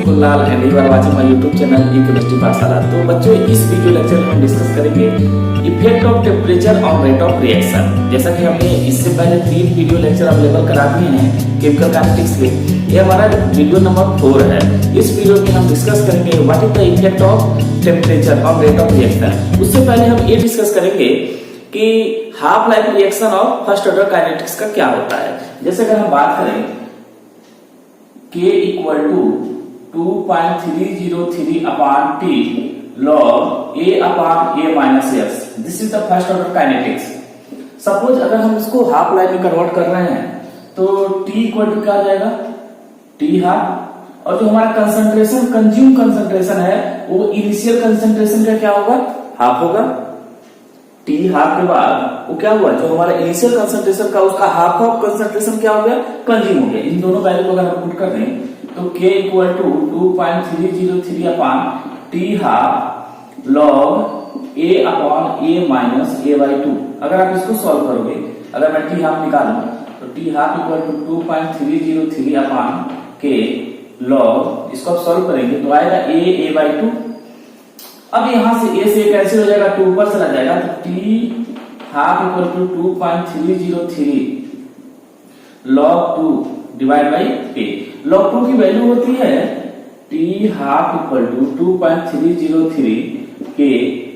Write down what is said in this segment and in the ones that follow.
Mukul Lal and you are watching my YouTube channel E chemistry Pathshala. तो बच्चों इस वीडियो लेक्चर में हम डिस्कस करेंगे effect of temperature on rate of reaction. जैसा कि हमने इससे पहले 3 वीडियो लेक्चर अवेलेबल करा दिए हैं केमिकल काइनेटिक्स के, ये हमारा वीडियो नंबर 4 है। इस वीडियो में हम डिस्कस करेंगे what is the effect of temperature on rate of reaction. उससे पहले हम ये डिस्कस करेंगे कि half life reaction of first order kinetics का क्या होता है। जैसे अगर हम बात करें K equal to 2.303 upon T log A upon A minus x, this is the first order kinetics. Suppose अगर हम इसको हाफ लाइफ में कन्वर्ट कर रहे हैं तो T इक्वल टू क्या आ जाएगा, T हाफ, और जो हमारा कंसंट्रेशन कंज्यूम कंसंट्रेशन है वो इनिशियल कंसंट्रेशन का क्या होगा, हाफ होगा। T हाफ के बाद वो क्या हुआ, जो हमारा इनिशियल कंसंट्रेशन का उसका हाफ ऑफ कंसंट्रेशन क्या हो गया, कंज्यूम हो गया। इन दोनों वैल्यू को अगर हम पुट कर दें तो K equal to 2.303 upon T half log A upon A minus A by 2। अगर आप इसको सॉल्व करोगे, अगर मैं T हाफ निकालूं तो T half equal to 2.303 upon K log, इसको आप सॉल्व करेंगे तो आएगा A बाई 2। अब यहां से A से कैंसिल हो जाएगा, 2 ऊपर चला जाएगा तो T half equal to 2.303 log 2 divide by A। log 2 की वैल्यू होती है T हाफ इक्वल टू 2.303 के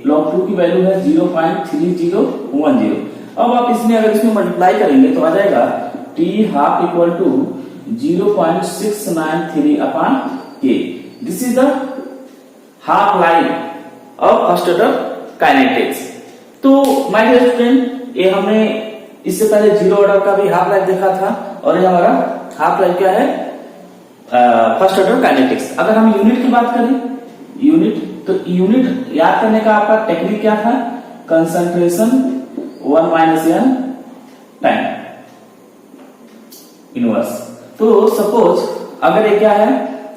log 2 की वैल्यू है 0.3010। अब आप इसमें अगर इसमें मल्टीप्लाई करेंगे तो आ जाएगा T half equal to 0.693 upon K। This is the half life of first order kinetics. तो माय डियर स्टूडेंट, ये हमने इससे पहले जीरो ऑर्डर का भी हाफ लाइफ देखा था और ये हमारा हाफ लाइफ क्या है, फर्स्ट ऑर्डर काइनेटिक्स। अगर हम यूनिट की बात करें, यूनिट, तो यूनिट याद करने का आपका टेक्निक क्या था, concentration 1 minus n time inverse. तो सपोज अगर ये क्या है,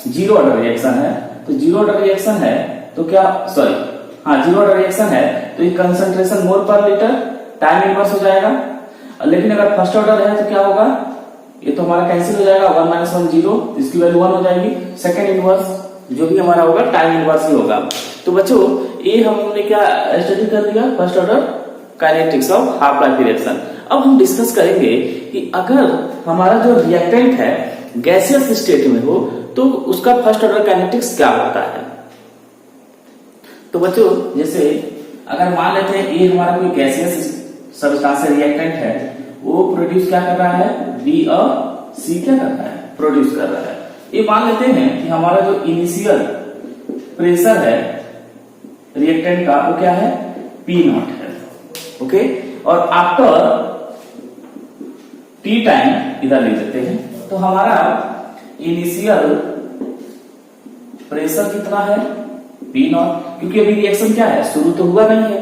जीरो ऑर्डर रिएक्शन है, तो जीरो ऑर्डर रिएक्शन है तो क्या, सॉरी हाँ, जीरो ऑर्डर रिएक्शन है तो ये कंसंट्रेशन मोल पर लीटर टाइम इनवर्स हो जाएगा। लेकिन अगर फर्स्ट ऑर्डर है तो क्या होगा, ये तो हमारा कैंसिल हो जाएगा, 1 माइनस 1 जीरो, इसकी वैल्यू 1 हो जाएगी। सेकंड इनवर्स जो भी हमारा होगा टाइम इनवर्स ही होगा। तो बच्चों ये हमने क्या स्टडी कर लिया, first order kinetics of half life reaction. अब हम डिस्कस करेंगे कि अगर हमारा जो रिएक्टेंट है गैसियस स्टेट में हो तो उसका फर्स्ट ऑर्डर काइनेटिक्स क्या होता है। तो बच्चों जैसे अगर मान लेते हैं ये हमारा कोई गैसियस सब्सटेंस रिएक्टेंट है, वो प्रोड्यूस क्या कर रहा है, B और C क्या कर रहा है, प्रोड्यूस कर रहा है। ये मान लेते हैं कि हमारा जो इनिशियल प्रेशर है रिएक्टेंट का वो क्या है, P0 है, ओके। और आफ्टर T टाइम इधर ले लेते हैं तो हमारा इनिशियल प्रेशर कितना है, P0, क्योंकि अभी रिएक्शन क्या है, शुरू तो हुआ नहीं है।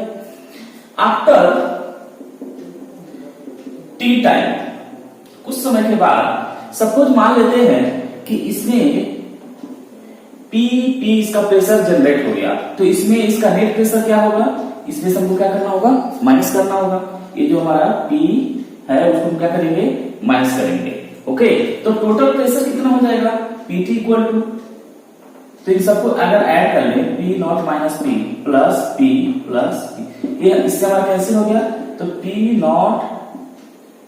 आफ्टर T टाइम कुछ समय के बाद सपोज मान लेते हैं कि इसमें P इसका प्रेशर जनरेट हो गया, तो इसमें इसका नेट प्रेशर क्या होगा, इसमें हमको क्या करना होगा, माइनस करना होगा। ये जो हमारा P है उसको हम क्या करेंगे, माइनस करेंगे, ओके। तो टोटल प्रेशर कितना हो जाएगा, PT इक्वल टू, तो इन सबको अगर ऐड कर लें P0 minus P plus P plus P, ये इससे हमारा कैंसिल हो गया, तो P0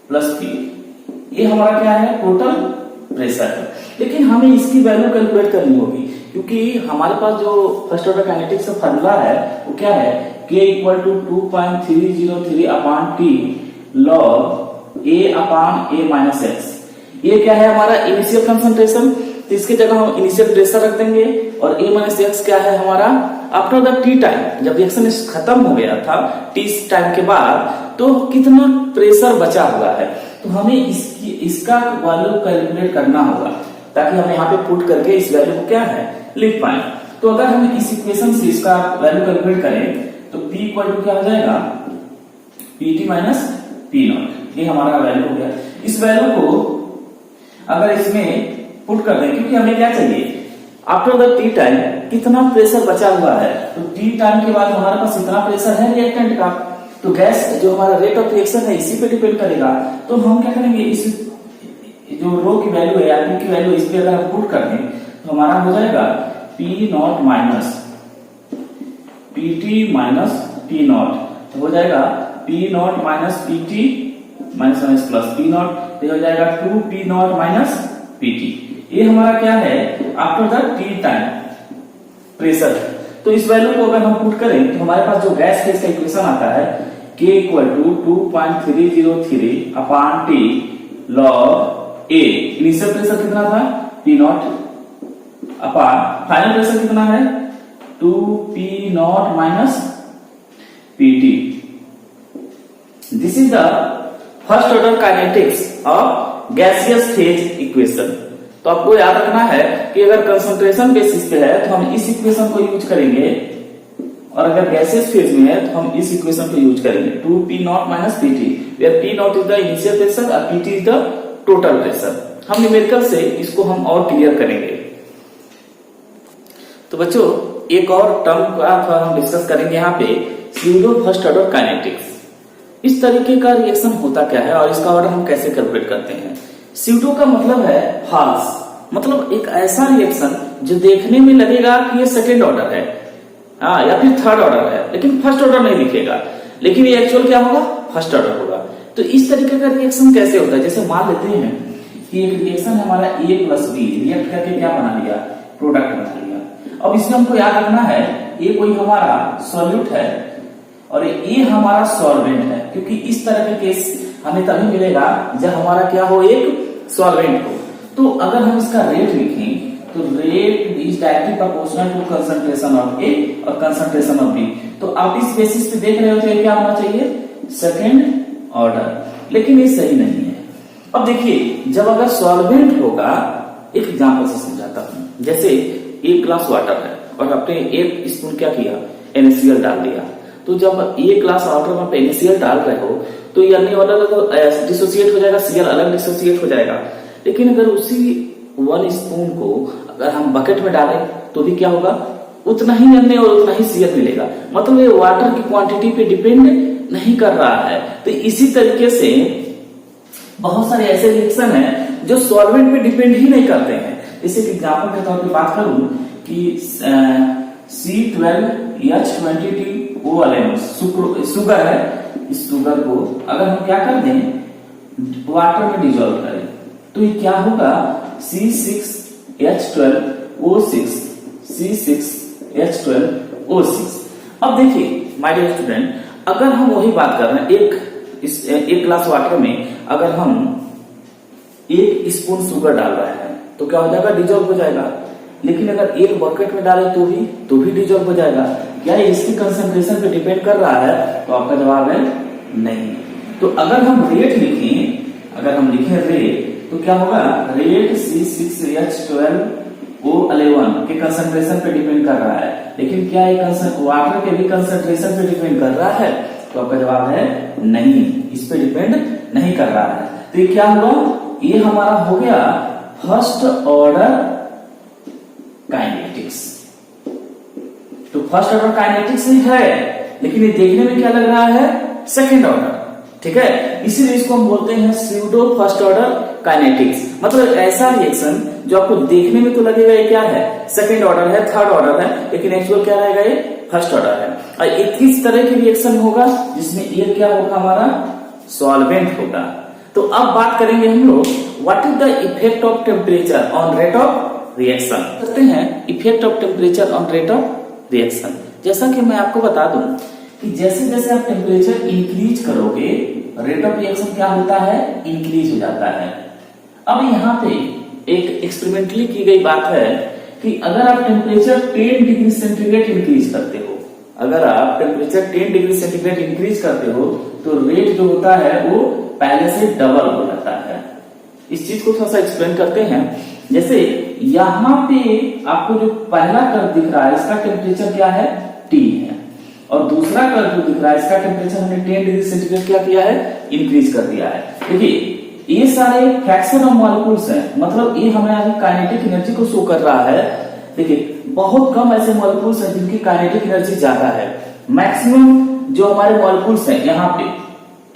प्लस P, ये हमारा क्या है, टोटल प्रेशर है। लेकिन हमें इसकी वैल्यू कैलकुलेट करनी होगी क्योंकि हमारे पास जो फर्स्ट ऑर्डर काइनेटिक्स का फार्मूला है वो क्या है, K equal to 2.303 upon T log A upon A minus x. ये क्या है हमारा इनिशियल कंसंट्रेशन, तो इसकी जगह हम इनिशियल प्रेशर रख देंगे, और A माइनस एक्स क्या है हमारा आफ्टर द T टाइम, जब रिएक्शन खत्म हो गया था T टाइम के बाद तो कितना प्रेशर बचा हुआ है। तो हमें इसका वैल्यू कैलकुलेट करना होगा ताकि हम यहाँ पे पुट करके इस वैल्यू को क्या है, लिख पाए। तो अगर हम इस इक्वेशन से इसका वैल्यू कैलकुलेट करें तो P इक्वल टू क्या हो जाएगा, PT माइनस P0, ये हमारा वैल्यू हो गया। इस वैल्यू को अगर इसमें पुट कर दें, क्योंकि हमें क्या चाहिए, आफ्टर द T टाइम कितना प्रेशर बचा हुआ है, तो T टाइम के बाद हमारे पास इतना प्रेशर है रिएक्टेंट का, तो गैस जो हमारा रेट ऑफ रिएक्शन है इसी पे डिपेंड करेगा। तो हम क्या करेंगे, इस जो रो की वैल्यू है या P की वैल्यू इस पे अगर हम पुट कर दें तो हमारा हो जाएगा P naught minus PT minus P not, तो हो जाएगा P naught minus PT minus minus plus P not, तो हो जाएगा 2 पी नॉट माइनस पीटी। ये हमारा क्या है after the T time pressure. तो इस वैल्यू को अगर हम पुट करें तो हमारे पास जो गैस फेज का इक्वेशन आता है K equal to 2.303 upon T log A. Initial pressure कितना था P naught upon final pressure कितना है 2 P naught minus PT. This is the first order kinetics of gaseous phase equation. तो आपको याद रखना है कि अगर कंसंट्रेशन बेसिस पे है तो हम इस इक्वेशन को यूज करेंगे, और अगर गैसियस फेज में है तो हम इस इक्वेशन को यूज करेंगे 2 P naught minus PT, where P naught is the initial pressure और PT is the total pressure. हम न्यूमेरिकल से इसको हम और क्लियर करेंगे। तो बच्चों एक और टर्म का हम डिस्कस करेंगे यहाँ पे, स्यूडो फर्स्ट ऑर्डर काइनेटिक्स। इस तरीके का रिएक्शन होता क्या है और इसका ऑर्डर हम कैसे कैलकुलेट करते हैं। स्यूडो का मतलब है फॉल्स, मतलब एक ऐसा रिएक्शन जो देखने में लगेगा कि ये सेकेंड ऑर्डर है या फिर थर्ड ऑर्डर है, लेकिन फर्स्ट ऑर्डर नहीं दिखेगा, लेकिन ये एक्चुअल क्या होगा फर्स्ट ऑर्डर होगा। तो इस तरीके का रिएक्शन कैसे होता है, जैसे मान लेते हैं कि एक रिएक्शन हमारा ए प्लस बी रिएक्ट करके क्या बना लिया प्रोडक्ट बना लिया। अब इसमें हमको याद रखना है ये कोई हमारा सॉल्यूट है और ये हमारा सॉल्वेंट है, क्योंकि इस तरह के केस हमें तभी मिलेगा जब हमारा क्या हो एक सॉल्वेंट हो। तो अगर हम इसका रेट लिखें तो rate is directly proportional to concentration of A और कंसंट्रेशन ऑफ बी। तो आप इस बेसिस पे देख रहे हो तो ये क्या होना चाहिए सेकेंड ऑर्डर, लेकिन ये सही नहीं है। अब देखिए जब अगर सॉल्वेंट होगा, एक एग्जांपल से समझाता हूं। जैसे एक ग्लास वाटर है और आपने एक स्पून क्या किया NaCl डाल दिया, तो जब एक ग्लास वाटर में आप NaCl डाल रहे हो तो ये अन्य वाला डिसोसिएट हो जाएगा, Cl अलग डिसोसिएट हो जाएगा। लेकिन अगर उसी 1 स्पून को अगर हम बकेट में डालें तो भी क्या होगा उतना ही अन्य और उतना ही Cl मिलेगा, मतलब ये वाटर की क्वांटिटी पे डिपेंड नहीं कर रहा है। तो इसी तरीके से बहुत सारे ऐसे रिएक्शन हैं जो सॉल्वेंट पे डिपेंड ही नहीं करते हैं। इसे एग्जाम्पल के तौर पे बात करूं कि C12H20O11 शुगर है, इस शुगर को अगर हम क्या कर दें वाटर में डिजोल्व करें तो ये क्या होगा C6H12O6 C6H12O6। अब देखिए माय डियर स्टूडेंट, अगर हम वही बात कर रहे हैं एक ग्लास वाटर में अगर हम 1 स्पून शुगर डाल रहे हैं तो क्या हो जाएगा डिजोल्व हो जाएगा, लेकिन अगर एक बकेट में डाले तो भी डिजोल्व हो जाएगा। क्या ये इसकी कंसंट्रेशन पे डिपेंड कर रहा है? तो आपका जवाब है नहीं। तो अगर हम रेट लिखें रेट तो क्या होगा रेट C6H12O11 के कंसंट्रेशन पे डिपेंड कर रहा है, लेकिन क्या ये वाटर के भी कंसंट्रेशन पे डिपेंड कर रहा है? तो आपका जवाब है नहीं, इस पे डिपेंड नहीं कर रहा है। तो ये क्या हुआ, ये हमारा हो गया फर्स्ट ऑर्डर काइनेटिक्स। तो फर्स्ट ऑर्डर काइनेटिक्स ही है, लेकिन ये देखने में क्या लग रहा है सेकेंड ऑर्डर, ठीक है। इसीलिए इसको हम बोलते हैं स्यूडो फर्स्ट ऑर्डर काइनेटिक्स, मतलब ऐसा रिएक्शन जो आपको देखने में तो लगेगा ये क्या है सेकेंड ऑर्डर है थर्ड ऑर्डर है, लेकिन एक्चुअल क्या रहेगा ये फर्स्ट ऑर्डर है। और एक इस तरह की रिएक्शन होगा जिसमें ये क्या होगा हमारा सॉल्वेंट होगा। तो अब बात करेंगे हम लोग what is the effect of temperature on rate of reaction. करते हैं effect of temperature on rate of reaction. जैसा कि मैं आपको बता दूं कि जैसे जैसे आप टेम्परेचर इंक्रीज करोगे रेट ऑफ रिएक्शन क्या होता है इंक्रीज हो जाता है। अब यहाँ पे एक एक्सपेरिमेंटली की गई बात है कि अगर आप टेम्परेचर 10 डिग्री सेंटीग्रेड इंक्रीज करते हो, अगर आप टेम्परेचर 10 डिग्री सेंटीग्रेड इंक्रीज करते हो तो रेट जो होता है वो पहले से डबल हो जाता है। इस चीज को थोड़ा सा एक्सप्लेन करते हैं। जैसे यहाँ पे आपको जो पहला कर्व दिख रहा है इसका टेम्परेचर क्या है T है, और दूसरा कर्व जो दिख रहा है इसका टेम्परेचर हमने 10 डिग्री सेंटीग्रेड क्या किया है इंक्रीज कर दिया है। देखिए ये सारे फ्रैक्शन ऑफ मॉलिक्यूल्स हैं, मतलब ये हमें अभी काइनेटिक एनर्जी को शो कर रहा है। देखिए बहुत कम ऐसे मॉलिक्यूल्स हैं जिनकी काइनेटिक एनर्जी ज्यादा है। मैक्सिमम जो हमारे मॉलिक्यूल्स हैं यहाँ पे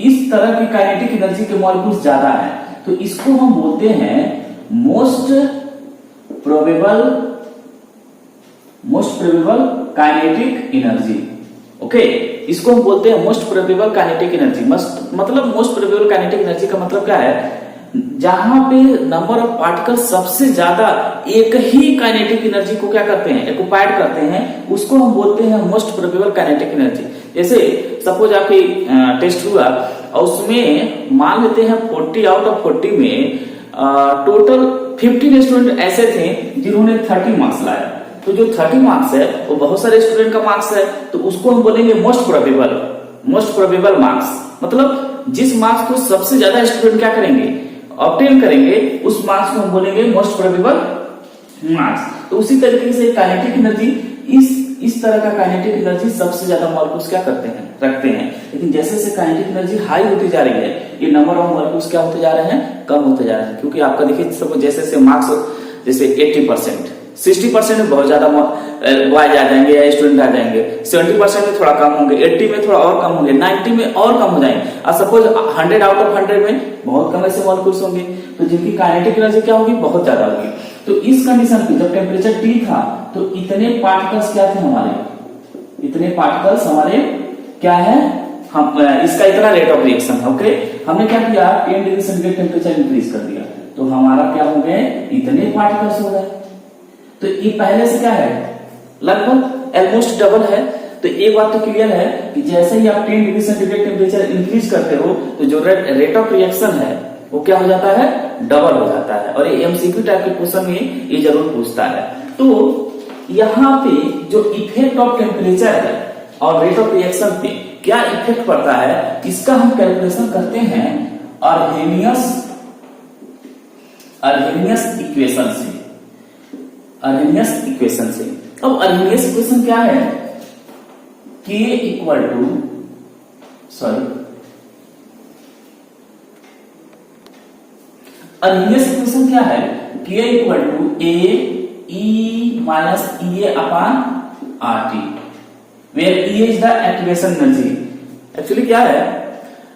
इस तरह की काइनेटिक एनर्जी के मॉलिक्यूल्स ज्यादा है, तो इसको हम बोलते हैं most probable most probable kinetic energy. Okay, इसको हम बोलते हैं मोस्ट प्रोबेबल काइनेटिक एनर्जी। मतलब मोस्ट प्रोबेबल काइनेटिक एनर्जी का मतलब क्या है, जहां पे नंबर ऑफ पार्टिकल सबसे ज्यादा एक ही काइनेटिक एनर्जी को क्या करते हैं, एक्युपाइड करते हैं, उसको हम बोलते हैं मोस्ट प्रोबेबल काइनेटिक एनर्जी। जैसे सपोज आपकी टेस्ट हुआ और उसमें मान लेते हैं 40 आउट ऑफ 40 में टोटल 15 स्टूडेंट ऐसे थे जिन्होंने 30 मार्क्स लाया। तो जो 30 मार्क्स है वो बहुत सारे स्टूडेंट का मार्क्स है, तो उसको हम बोलेंगे मोस्ट प्रोबेबल मार्क्स। मतलब जिस मार्क्स को सबसे ज्यादा स्टूडेंट क्या करेंगे, ऑब्टेन करेंगे, उस मार्क्स को हम बोलेंगे मोस्ट प्रोबेबल मार्क्स। तो उसी तरीके से काइनेटिक एनर्जी, इस तरह का काइनेटिक एनर्जी सबसे ज्यादा मॉलिक्यूल्स क्या करते हैं, रखते हैं। लेकिन जैसे जैसे काइनेटिक एनर्जी हाई होती जा रही है, ये नंबर ऑफ मॉलिक्यूल्स क्या होते जा रहे हैं, कम होते जा रहे हैं। क्योंकि आपका देखिए सब जैसे जैसे मार्क्स, जैसे 80%, 60% में बहुत ज्यादा बॉयज आ जाएंगे या स्टूडेंट आ जाएंगे, 70% में थोड़ा कम होंगे, 80 में थोड़ा और कम होंगे, 90 में और कम हो जाएंगे, और सपोज 100 आउट ऑफ 100 में बहुत कम ऐसे मॉलिक्यूल्स होंगे, तो जिनकी काइनेटिक एनर्जी क्या होगी, बहुत ज्यादा होगी। तो इस कंडीशन पे जब टेम्परेचर T था तो इतने पार्टिकल्स क्या थे हमारे, इतने पार्टिकल्स हमारे क्या है, हम इसका इतना रेट ऑफ रिएक्शन है। ओके, हमने क्या किया, 10 डिग्री सेंटीग्रेड टेम्परेचर इंक्रीज कर दिया, तो हमारा क्या हो गए, इतने पार्टिकल्स हो गए। तो ये पहले से क्या है, लगभग ऑलमोस्ट डबल है। तो एक बात तो क्लियर है कि जैसे ही आप 10 डिग्री सेंटीग्रेड टेम्परेचर इंक्रीज करते हो तो जो रेट ऑफ रिएक्शन है वो क्या हो जाता है, डबल हो जाता है। और ये एमसीक्यू टाइप के क्वेश्चन में ये जरूर पूछता है। तो यहाँ पे जो इफेक्ट ऑफ टेम्परेचर है और रेट ऑफ रिएक्शन पे क्या इफेक्ट पड़ता है, इसका हम कैलकुलेशन करते हैं अर्हेनियस इक्वेशन से। अर्हेनियस इक्वेशन से, अब अर्हेनियस इक्वेशन क्या है, K equal to Arrhenius equation क्या है, K equal to E minus EA upon RT, where E is the activation energy. Actually क्या है,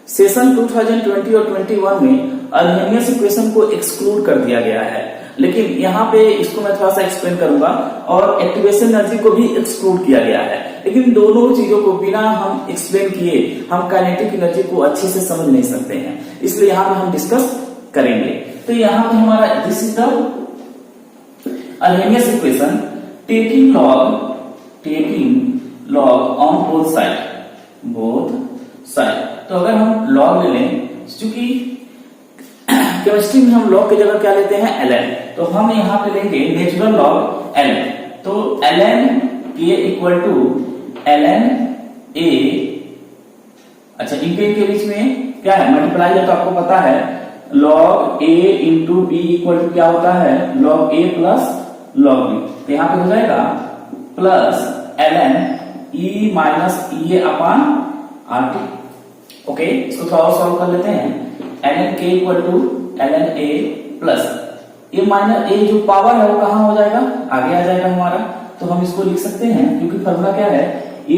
सेशन 2020 और 21 में अर्हेनियस इक्वेशन को एक्सक्लूड कर दिया गया है, लेकिन यहाँ पे इसको मैं थोड़ा सा एक्सप्लेन करूंगा, और एक्टिवेशन एनर्जी को भी एक्सक्लूड किया गया है। लेकिन दोनों चीजों को बिना हम एक्सप्लेन किए हम काइनेटिक एनर्जी को अच्छे से समझ नहीं सकते हैं, इसलिए यहाँ पे हम डिस्कस करेंगे। तो यहाँ पे हमारा this is the Arrhenius equation taking log on both side. तो अगर हम लॉग ले लें, चूंकि केमिस्ट्री में हम लॉग की जगह क्या लेते हैं, ln, तो हम यहाँ पे लेंगे नेचुरल लॉग ln। तो ln K equal to ln A, अच्छा इनके बीच में क्या है, मल्टीप्लाई है, तो आपको पता है log A into B equal to क्या होता है, log A plus log B। तो यहाँ पे हो जाएगा plus ln E minus EA upon RT। Okay, इसको थोड़ा और सॉल्व कर लेते हैं, ln K equal to ln A plus A minus A जो पावर है वो कहां हो जाएगा, आगे आ जाएगा हमारा। तो हम इसको लिख सकते हैं, क्योंकि फॉर्मूला क्या है, A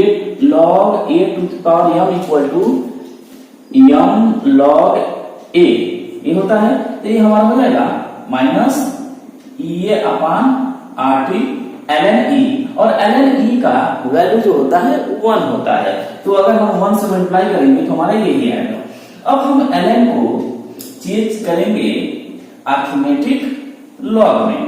log A to the power m equal to m log A, ये होता है। तो ये हमारा हो जाएगा minus EA upon RT ln E, और ln E का वैल्यू जो होता है 1 होता है। तो अगर हम 1 से मल्टीप्लाई करेंगे तो हमारा यही आएगा। अब हम ln को चेंज करेंगे अर्थमेटिक लॉग में,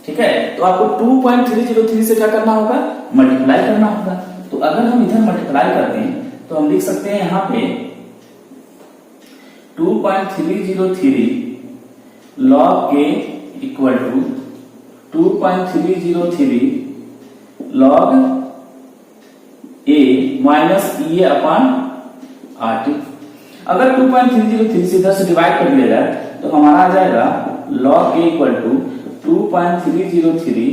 ठीक है। तो आपको 2.303 से क्या करना होगा, मल्टीप्लाई करना होगा। तो अगर हम इधर मल्टीप्लाई करते हैं तो हम लिख सकते हैं यहाँ पे 2.303 log K equal to 2.303 log A minus EA upon RT। अगर 2.303 से इधर से डिवाइड कर दिया जाए तो हमारा आ जाएगा log A equal to 2.303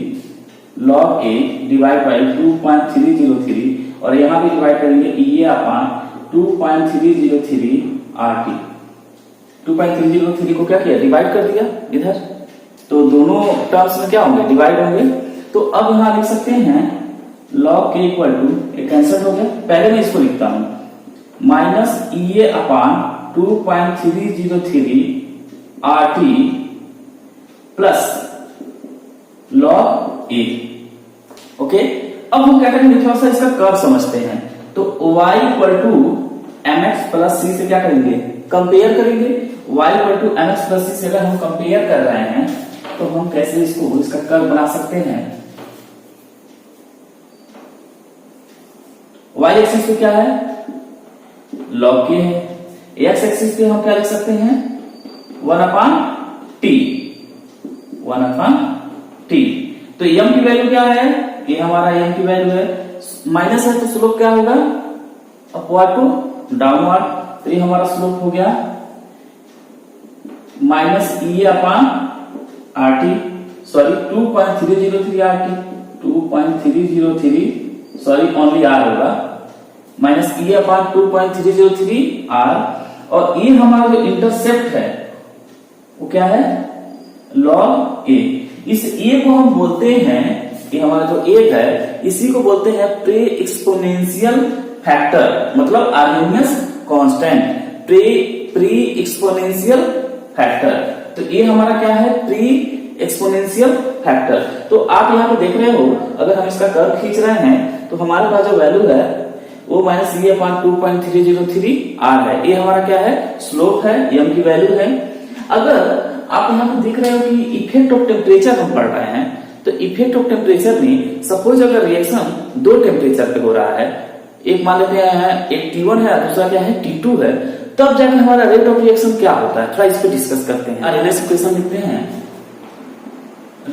log A divide by 2.303, और यहाँ भी डिवाइड करेंगे EA अपॉन 2.303 RT। 2.303 को क्या किया, डिवाइड कर दिया इधर, तो दोनों टर्म्स में क्या होंगे, डिवाइड होंगे। तो अब यहाँ लिख सकते हैं log K इक्वल टू, एक कैंसिल हो गया, पहले मैं इसको लिखता हूं, minus EA upon 2.303 RT plus log A। Okay, अब हम क्या करेंगे, थोड़ा सा इसका कर्व समझते हैं। तो y equal to mx plus c से क्या करेंगे, कंपेयर करेंगे। y equal to mx plus c से अगर हम कंपेयर कर रहे हैं तो हम कैसे इसका कर्व बना सकते हैं। y एक्सिस पे क्या है, log k है। x एक्सिस पे हम क्या लिख सकते हैं, 1/t। तो m की वैल्यू क्या है, ये हमारा m की वैल्यू है, माइनस है तो स्लोप क्या होगा, अपवर्ड टू डाउनवर्ड। तो ये हमारा स्लोप हो गया minus EA/RT, sorry 2.303 RT, 2.303, sorry only R होगा, माइनस EA/2.303 R। और ये हमारा जो इंटरसेप्ट है वो क्या है, log A। इस A को हम बोलते हैं, ये हमारा जो A है इसी को बोलते हैं प्री एक्सपोनेंशियल फैक्टर, मतलब Arrhenius constant, pre exponential factor. तो ये हमारा क्या है, प्री एक्सपोनेंशियल फैक्टर। तो आप यहाँ पे देख रहे हो, अगर हम इसका कर्व खींच रहे हैं तो हमारे पास जो वैल्यू है वो माइनस EA/2.303 R है। ये हमारा क्या है, स्लोप है, m की वैल्यू है। अगर आप यहाँ पे देख रहे हो कि इफेक्ट ऑफ टेम्परेचर हम पढ़ रहे हैं, तो इफेक्ट ऑफ टेम्परेचर में सपोज अगर रिएक्शन दो टेम्परेचर पे हो रहा है, एक मान लेते हैं एक T1 है, दूसरा क्या है T2 है, तब जाके हमारा रेट ऑफ रिएक्शन क्या होता है, थोड़ा इस पे डिस्कस करते हैं। आरएनएस इक्वेशन लिखते हैं,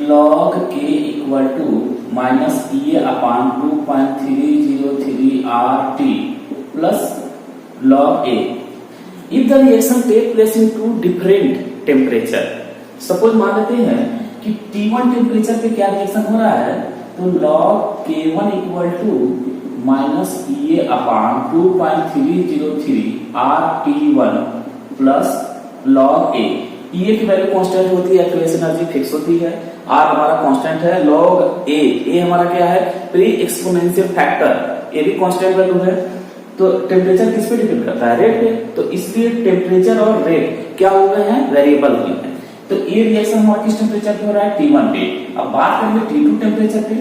log k equal to minus EA/2.303 RT plus log A if the reaction take place in two different temperature। Suppose मान लेते हैं कि T1 टेम्परेचर पे क्या रिएक्शन हो रहा है, तो log K1 equal to minus EA/2.303 RT1 plus log A। E की वैल्यू कांस्टेंट होती है, एक्टिवेशन एनर्जी फिक्स होती है, R हमारा कांस्टेंट है, log A हमारा क्या है, प्री एक्सपोनेंशियल फैक्टर, ये भी कांस्टेंट वैल्यू है। तो टेम्परेचर किस पे डिपेंड करता है, रेट पे। तो इसलिए टेम्परेचर और रेट क्या हो गए हैं, वेरिएबल हो गए हैं। तो ये रिएक्शन हमारा किस टेम्परेचर पे हो रहा है, T1 पे। अब बात करेंगे T2 टेम्परेचर पे,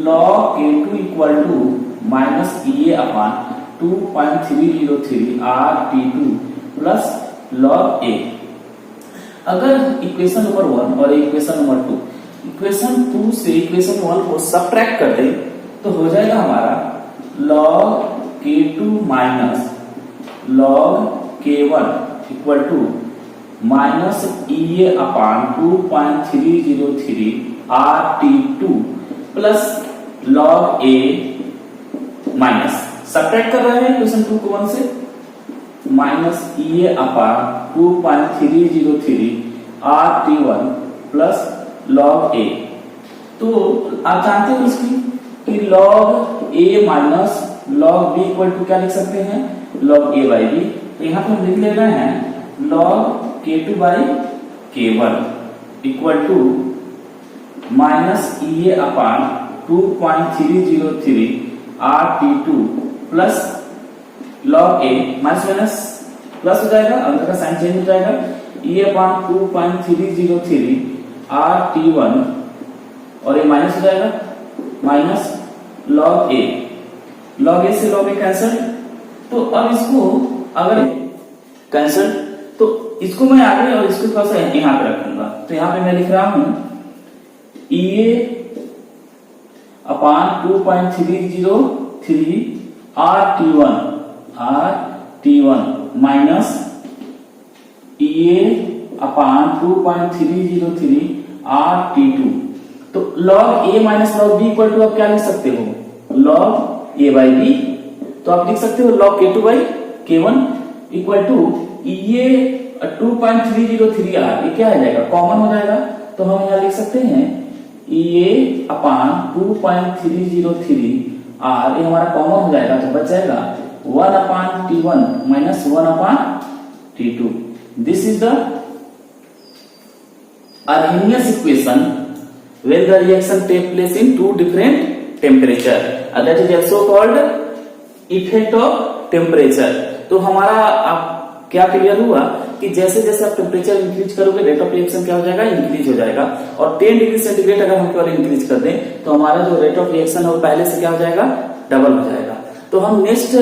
log K2 equal to minus EA/2.303 RT2 plus log A। अगर इक्वेशन नंबर 1 और इक्वेशन नंबर 2, इक्वेशन 2 से इक्वेशन 1 को सबट्रैक्ट कर दें तो हो जाएगा हमारा log K2 minus log K1 equal to minus EA/2.303 RT2 plus log A minus, subtract कर रहे हैं इक्वेशन 2 को 1 से, minus EA/2.303 RT1 plus log A। तो आप जानते हो इसकी कि log A minus log B equal to क्या लिख सकते हैं, log A/B। तो यहाँ पे हम लिख ले रहे हैं log K2/K1 equal to minus EA/2.303 RT2 plus log A, minus minus plus हो जाएगा, अंदर का साइन चेंज हो जाएगा, EA/2.303 RT1 और ये माइनस हो जाएगा, माइनस log A से log A कैंसल। तो अब इसको अगर कैंसल तो इसको मैं आगे और इसको थोड़ा सा यहाँ पे रखूंगा। तो यहाँ पे मैं लिख रहा हूं EA/2.303 RT1 minus EA/2.303 RT2। तो log A minus log B equal to आप क्या लिख सकते हो, log A/B। तो आप लिख सकते हो log K2/K1 equal to EA/2.303 R, ये क्या आ जाएगा, कॉमन हो जाएगा। तो हम यहाँ लिख सकते हैं EA/2.303 R, ये हमारा कॉमन हो जाएगा, तो बच जाएगा 1/T1 minus 1/T2। This is the Arrhenius equation when the reaction take place in two different temperature, that is also called effect of temperature। तो हमारा आप क्या क्लियर हुआ कि जैसे जैसे आप टेम्परेचर इंक्रीज करोगे रेट ऑफ रिएक्शन क्या हो जाएगा, इंक्रीज हो जाएगा। और 10 डिग्री सेंटीग्रेड अगर हम केवल इंक्रीज कर दें तो हमारा जो रेट ऑफ रिएक्शन है वो पहले से क्या हो जाएगा, डबल हो जाएगा। तो हम नेक्स्ट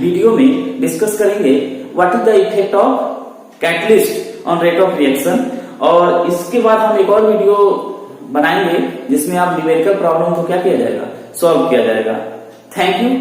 वीडियो में डिस्कस करेंगे what is the effect of catalyst on rate of reaction, और इसके बाद हम एक और वीडियो बनाएंगे जिसमें आप न्यूमेरिकल प्रॉब्लम को क्या किया जाएगा, सॉल्व किया जाएगा। Thank you.